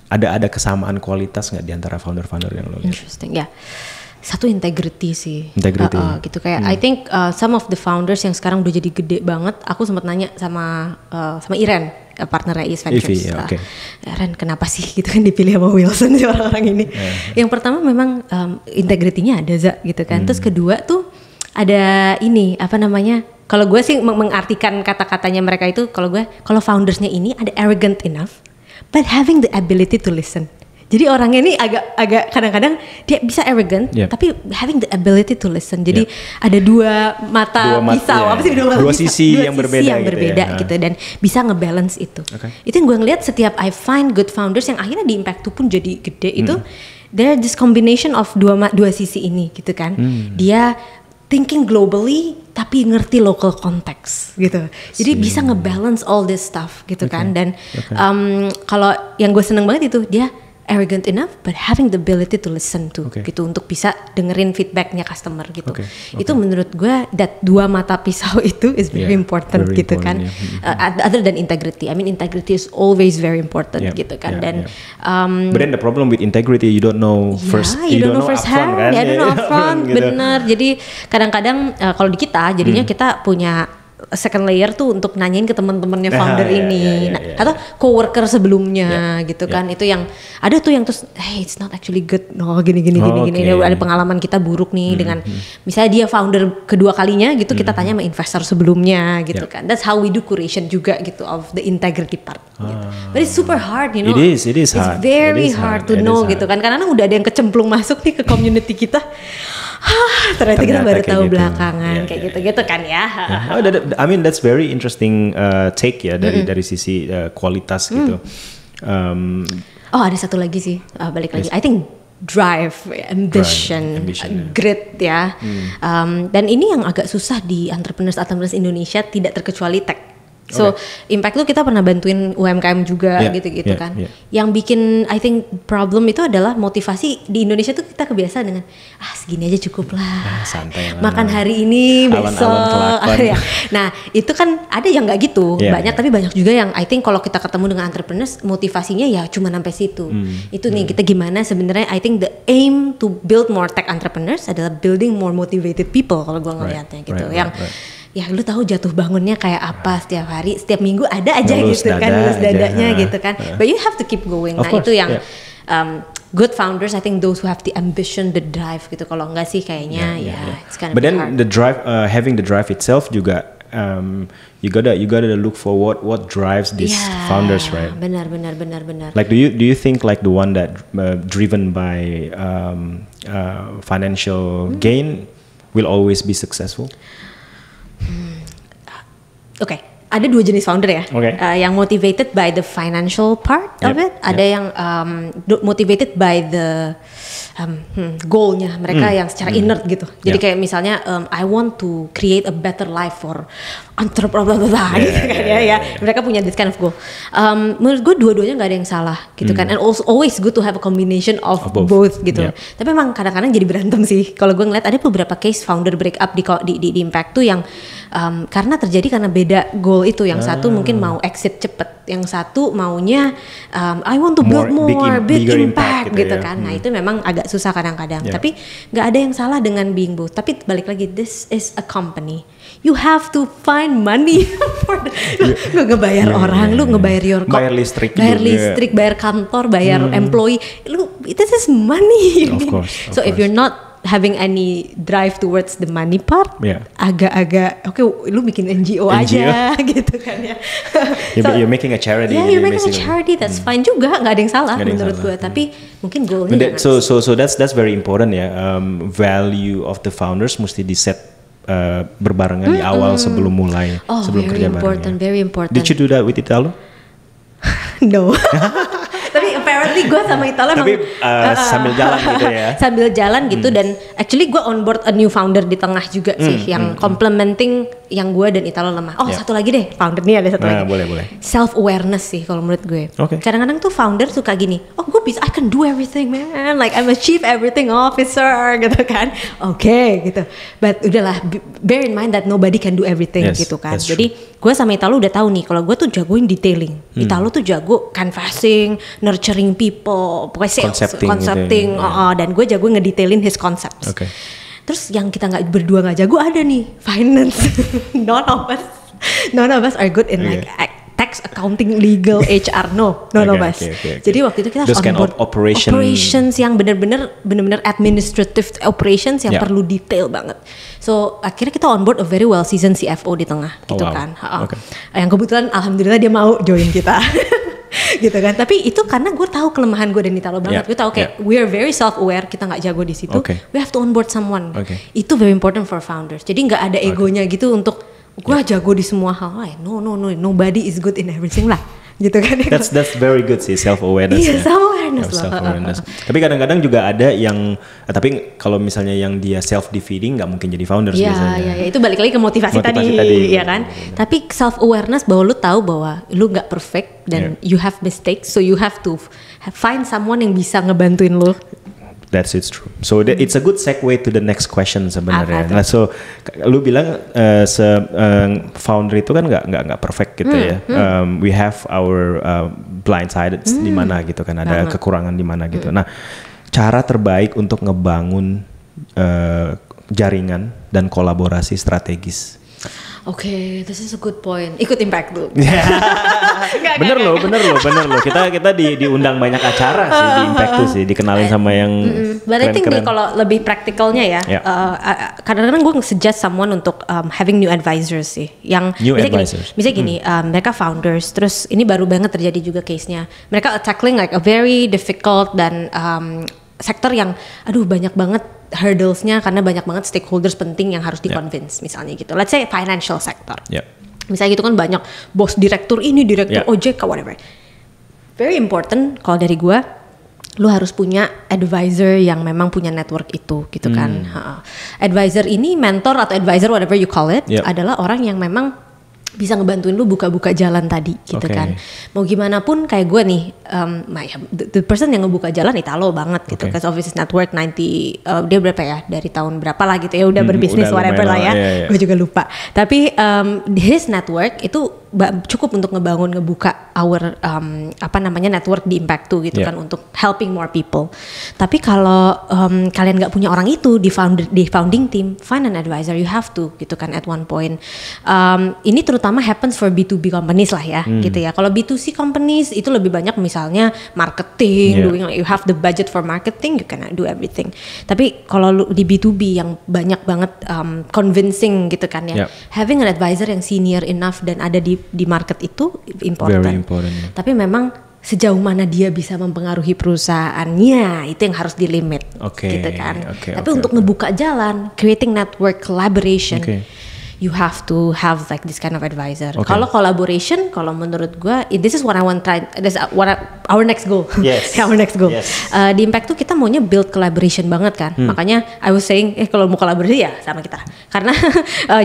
Ada kesamaan kualitas nggak di antara founder yang lo lihat? Interesting ya. Satu integrity sih. Gitu kayak I think some of the founders yang sekarang udah jadi gede banget. Aku sempat nanya sama Iren, partner East Ventures. Ren kenapa sih gitu kan dipilih sama Wilson sih orang-orang ini. Yang pertama memang integritinya ada gitu kan. Terus kedua tuh ada ini kalau gue sih mengartikan kata-katanya mereka itu kalau foundersnya ini ada arrogant enough but having the ability to listen. Jadi orangnya ini agak kadang-kadang dia bisa arrogant, tapi having the ability to listen. Jadi ada dua mata pisau, dua sisi yang berbeda gitu dan bisa ngebalance itu. Itu yang gue ngeliat setiap I find good founders yang akhirnya di Impact2 pun jadi gede itu, there this combination of dua sisi ini gitu kan. Dia thinking globally tapi ngerti local context gitu. Jadi bisa ngebalance all this stuff gitu kan. Dan kalau yang gue seneng banget itu dia arrogant enough but having the ability to listen to gitu untuk bisa dengerin feedbacknya customer gitu. Itu menurut gue that dua mata pisau itu is very important gitu kan. Other than integrity, I mean integrity is always very important gitu kan. Dan but then the problem with integrity you don't know first hand, kan? You don't know upfront, bener. Jadi kadang-kadang kalau di kita jadinya kita punya second layer tuh untuk nanyain ke teman-temannya founder ini atau coworker sebelumnya gitu kan. Itu yang ada tuh yang terus hey it's not actually good gini ada pengalaman kita buruk nih dengan misalnya dia founder kedua kalinya gitu kita tanya sama investor sebelumnya gitu kan. That's how we do curation juga gitu of the integrity part gitu. But it's super hard you know. It is hard. It's very hard to know gitu kan karena udah ada yang kecemplung masuk nih ke community kita. Ternyata kita baru tahu gitu. Belakangan kayak gitu kan ya. I mean that's very interesting take ya dari sisi kualitas gitu. Ada satu lagi sih balik lagi. I think drive, ambition. Grit ya. Dan ini yang agak susah di entrepreneurs Indonesia tidak terkecuali tech. So impact tuh kita pernah bantuin UMKM juga gitu-gitu kan. Yang bikin I think problem itu adalah motivasi di Indonesia tuh kita kebiasaan dengan segini aja cukup lah. Santai lah. Makan hari ini besok. Nah itu kan ada yang nggak gitu banyak, tapi banyak juga yang I think kalau kita ketemu dengan entrepreneurs motivasinya ya cuma sampai situ. Itu nih kita gimana sebenarnya I think the aim to build more tech entrepreneurs adalah building more motivated people kalau gue ngelihatnya gitu. Ya lu tahu jatuh bangunnya kayak apa setiap hari, setiap minggu ada aja nulus gitu kan, nulus dadanya gitu kan. But you have to keep going. Nah itu yang good founders, I think those who have the ambition, the drive gitu. Kalau enggak sih kayaknya it's kind of hard. But then the drive, having the drive itself juga, you gotta look for what drives these founders, right? Benar. Like do you think like the one that driven by financial gain will always be successful? Oke, ada dua jenis founder ya. Yang motivated by the financial part of it, ada yang motivated by the goalnya mereka yang secara inner gitu. Jadi kayak misalnya I want to create a better life for entrepreneur gitu kan ya. Mereka punya this kind of goal. Menurut gue dua-duanya nggak ada yang salah gitu kan. And also always good to have a combination of both gitu. Tapi emang kadang-kadang jadi berantem sih. Kalau gue ngeliat ada beberapa case founder break up di Impact tuh yang karena terjadi beda goal itu. Yang satu mungkin mau exit cepet, yang satu maunya I want to build more big impact gitu kan. Nah itu memang agak susah kadang-kadang. Tapi nggak ada yang salah dengan being both. Tapi balik lagi, this is a company. You have to find money for lu ngebayar orang, lu ngebayar bayar listrik, bayar kantor, bayar employee. This is money. Of course. So if you're not having any drive towards the money part, agak-agak lu bikin NGO aja gitu kan ya. You're making a charity. Yeah, you're making a charity. That's fine juga, nggak ada yang salah menurut gue. Tapi mungkin goalnya. So that's very important ya. Value of the founders mesti di-set berbarengan di awal sebelum mulai, sebelum kerja bareng. Very important. Did you do that with Italo? No. Tapi apparently gue sama Italo tapi sambil jalan gitu ya. Sambil jalan gitu dan actually gue on board a new founder di tengah juga sih yang complementing yang gue dan Italo lemah. Satu lagi deh founder nih, ada satu lagi. Boleh. Self awareness sih kalau menurut gue. Kadang-kadang tuh founder suka gini, gue bisa, I can do everything man, like I'm a chief everything officer gitu kan. Gitu. But udahlah, bear in mind that nobody can do everything gitu kan. Jadi gue sama Italo udah tahu nih kalau gue tuh jagoin detailing. Italo tuh jago canvassing, nurturing people, pokoknya sales, concepting dan gue jago ngedetailin his concepts. Terus yang kita berdua nggak jago ada nih finance. None of us are good in like tax, accounting, legal, HR. None of us. Jadi waktu itu kita harus on board operations yang benar-benar administrative operations yang perlu detail banget. So akhirnya kita on board a very well seasoned CFO di tengah gitu kan. Yang kebetulan alhamdulillah dia mau join kita. Gitu kan, tapi itu karena gue tahu kelemahan gue dan Italo banget. Gue tahu kayak we are very self aware, kita nggak jago di situ. We have to onboard someone. Itu very important for founders. Jadi nggak ada egonya gitu untuk gue jago di semua hal. No, nobody is good in everything lah. Gitu kan. That's very good sih, self awareness. Iya, self awareness. Tapi kadang-kadang juga ada yang tapi kalau misalnya yang dia self defeating nggak mungkin jadi founders biasanya. Iya, itu balik lagi ke motivasi tadi, ya kan. Tapi self awareness bahwa lu tahu bahwa lu nggak perfect dan you have mistakes, so you have to find someone yang bisa ngebantuin lu. That's true. So it's a good segue to the next question sebenarnya. Nah, so lu bilang founder itu kan nggak perfect gitu ya. We have our blind side di mana gitu kan, ada kekurangan di mana gitu. Nah, cara terbaik untuk ngebangun jaringan dan kolaborasi strategis. This is a good point. Ikut Impact tuh. Bener loh. Kita diundang banyak acara sih di Impact tuh sih, dikenalin sama yang keren-keren. Kalau lebih praktikalnya ya, kadang-kadang gue nge-suggest someone untuk having new advisors sih. Yang misalnya gini, mereka founders, terus ini baru banget terjadi juga case-nya. Mereka tackling like a very difficult dan sektor yang banyak banget hurdles-nya karena banyak banget stakeholders penting yang harus di-convince misalnya gitu. Let's say financial sector. Misalnya gitu kan banyak bos direktur ini, direktur OJK, whatever. Very important kalau dari gue, lu harus punya advisor yang memang punya network itu gitu kan. Advisor ini, mentor atau advisor whatever you call it, adalah orang yang memang bisa ngebantuin lu buka-buka jalan tadi gitu kan. Mau gimana pun kayak gue nih, the person yang ngebuka jalan Italo banget gitu. Because Offices Network 90, dia berapa ya, dari tahun berapa lah gitu ya, udah berbisnis whatever lah ya. Gue juga lupa. Tapi his network itu cukup untuk ngebuka our network di Impact2 gitu kan, untuk helping more people. Tapi kalau kalian nggak punya orang itu di founding team, find an advisor, you have to gitu kan at one point. Ini terutama happens for B2B companies lah ya gitu ya. Kalau B2C companies itu lebih banyak misalnya marketing, doing like you have the budget for marketing, you cannot do everything. Tapi kalau di B2B yang banyak banget convincing gitu kan ya, having an advisor yang senior enough dan ada di market itu important. Very important. Tapi memang sejauh mana dia bisa mempengaruhi perusahaannya itu yang harus dilimit, gitu kan. Tapi untuk ngebuka jalan, creating network, collaboration, you have to have like this kind of advisor. Kalau collaboration, kalau menurut gue, this is what I want try. This is our next goal. Yes. Our next goal. Yes. Di Impact tuh kita maunya build collaboration banget kan. Makanya I was saying, kalau mau collaborate ya sama kita. Karena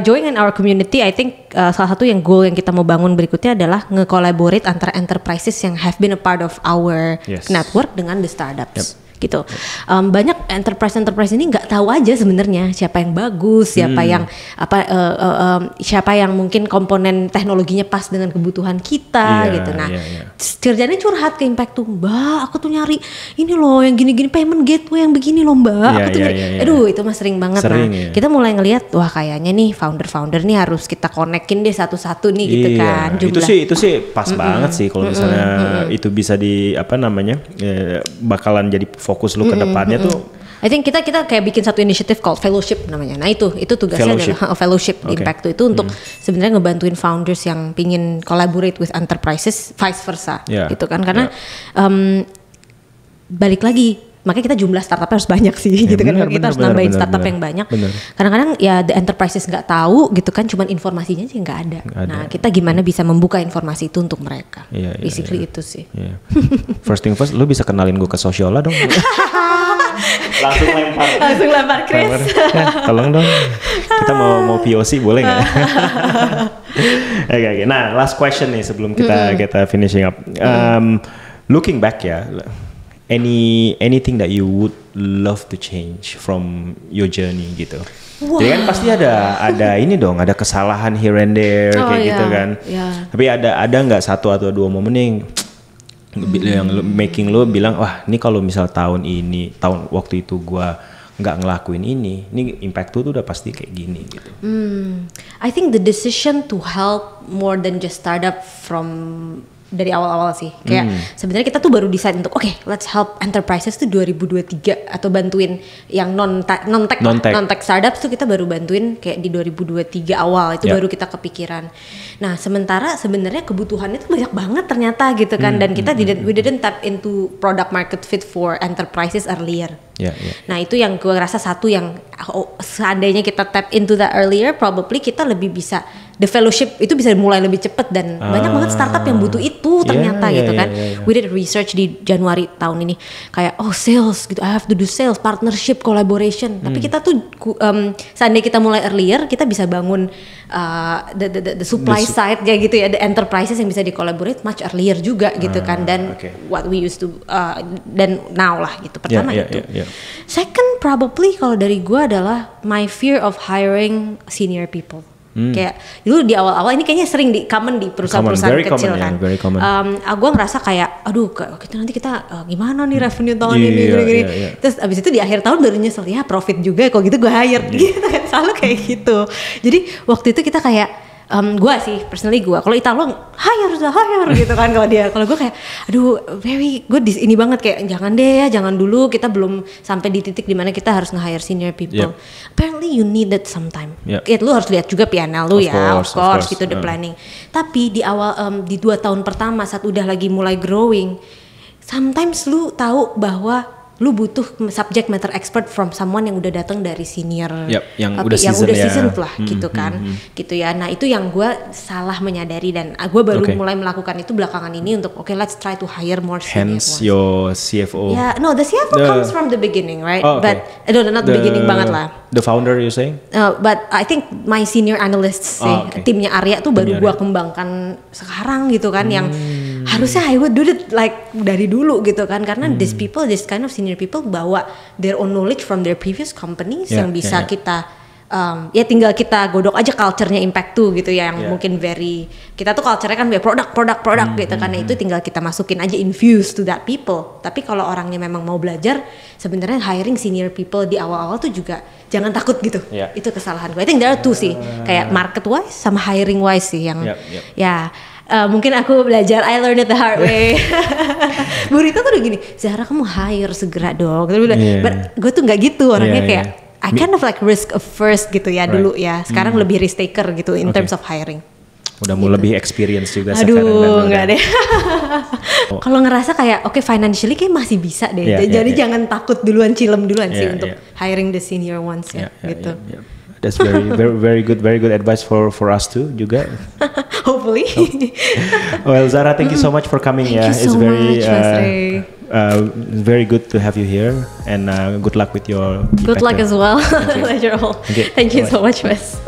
join in our community, I think salah satu yang goal yang kita mau bangun berikutnya adalah nge-collaborate antara enterprises yang have been a part of our network dengan the startups. Gitu. Banyak enterprise ini nggak tahu aja sebenarnya siapa yang bagus, siapa yang siapa yang mungkin komponen teknologinya pas dengan kebutuhan kita gitu. Nah, kerjanya curhat ke Impact tuh, Mbak, aku tuh nyari ini loh yang gini-gini payment gateway yang begini loh Mbak. Aku tuh nyari, aduh itu mah sering banget. Kita mulai ngelihat, wah kayaknya nih founder nih harus kita konekin deh satu-satu nih gitu kan. Itu sih pas banget sih kalau misalnya itu bisa bakalan jadi fokus lu ke depannya tuh. I think kita kayak bikin satu initiative called fellowship namanya. Nah itu tugasnya adalah fellowship di Impact itu untuk sebenarnya ngebantuin founders yang pingin collaborate with enterprises, vice versa gitu kan. Karena balik lagi, makanya kita jumlah startupnya harus banyak sih gitu kan. Kita harus nambahin startup yang banyak. Kadang-kadang ya the enterprises nggak tahu gitu kan, cuman informasinya sih nggak ada. Nah kita gimana bisa membuka informasi itu untuk mereka. Basically itu sih. First thing first, lu bisa kenalin gue ke Sosiola dong. Langsung lempar Chris. Tolong dong. Kita mau POC boleh nggak? Oke. Nah last question nih sebelum kita finishing up. Looking back ya. Anything that you would love to change from your journey gitu. Jadi kan pasti ada ini dong, ada kesalahan here and there gitu kan. Tapi ada nggak satu atau dua momen yang making lo bilang, wah ini kalau misal tahun waktu itu gua nggak ngelakuin ini Impact tuh udah pasti kayak gini gitu. I think the decision to help more than just startup dari awal-awal sih. Kayak sebenarnya kita tuh baru decide untuk let's help enterprises tuh 2023 atau bantuin yang non-tech startups tuh kita baru bantuin kayak di 2023 awal itu baru kita kepikiran. Nah, sementara sebenarnya kebutuhannya tuh banyak banget ternyata gitu kan, dan kita we didn't tap into product market fit for enterprises earlier. Nah, itu yang gue rasa satu yang seandainya kita tap into that earlier, probably kita lebih bisa the fellowship itu bisa mulai lebih cepat, dan banyak banget startup yang butuh itu ternyata gitu kan. We did research di Januari tahun ini kayak sales gitu, I have to do sales, partnership, collaboration. Tapi kita tuh seandainya kita mulai earlier, kita bisa bangun the supply side kayak gitu ya, the enterprises yang bisa di-collaborate much earlier juga gitu kan, dan what we used to dan now lah gitu. Pertama itu. Second probably kalau dari gue adalah my fear of hiring senior people. Kayak dulu di awal-awal ini kayaknya sering common di perusahaan-perusahaan kecil kan. Gue ngerasa kayak aduh kita gimana nih revenue tahun ini gini-gini. Terus abis itu di akhir tahun baru nyesel, ya profit juga kok gitu gue hire gitu kan, selalu kayak gitu. Jadi waktu itu kita kayak gue sih personally kalau Italo hire gitu kan, kalau gue kayak aduh gue ini banget kayak jangan dulu, kita belum sampai di titik dimana kita harus nge-hire senior people. Apparently you need that sometime. Lu harus lihat juga P&L lu of course gitu, the planning. Tapi di awal di 2 tahun pertama saat udah lagi mulai growing, sometimes lu tahu bahwa lu butuh subject matter expert from someone yang udah datang dari senior, yang udah seasoned lah, gitu kan, gitu ya. Nah itu yang gue salah menyadari dan gue baru mulai melakukan itu belakangan ini untuk let's try to hire more senior ones. Hence your CFO. Yeah, no, the CFO comes from the beginning, right? But not the beginning banget lah. The founder you saying? But I think my senior analysts timnya Arya tuh baru gue kembangkan sekarang gitu kan, yang harusnya I would do it like dari dulu gitu kan, karena this kind of senior people bawa their own knowledge from their previous companies yang bisa kita ya tinggal kita godok aja culture-nya Impact tuh gitu ya, yang mungkin kita tuh culture-nya kan produk gitu, karena itu tinggal kita masukin aja, infuse to that people. Tapi kalau orangnya memang mau belajar, sebenarnya hiring senior people di awal-awal tuh juga jangan takut gitu. Itu kesalahan gue. I think there are two sih, kayak market wise sama hiring wise sih yang mungkin aku belajar, I learned it the hard way. Bu Rita tuh udah gini, Zahra kamu hire segera dong. But gue tuh nggak gitu orangnya, kayak I kind of like risk averse gitu ya dulu ya. Sekarang lebih risk taker gitu in terms of hiring. Udah mau lebih experience juga sekarang. Aduh, nggak deh. Kalau ngerasa kayak financially kayak masih bisa deh. Jadi jangan takut duluan, cilem duluan sih untuk hiring the senior ones ya gitu. That's very good advice for us too juga. Hopefully. Well, Zahra, thank you so much for coming. Thank you so much, very good to have you here, and good luck with your. Good luck as well. Pleasure all. Thank you so much, Wes.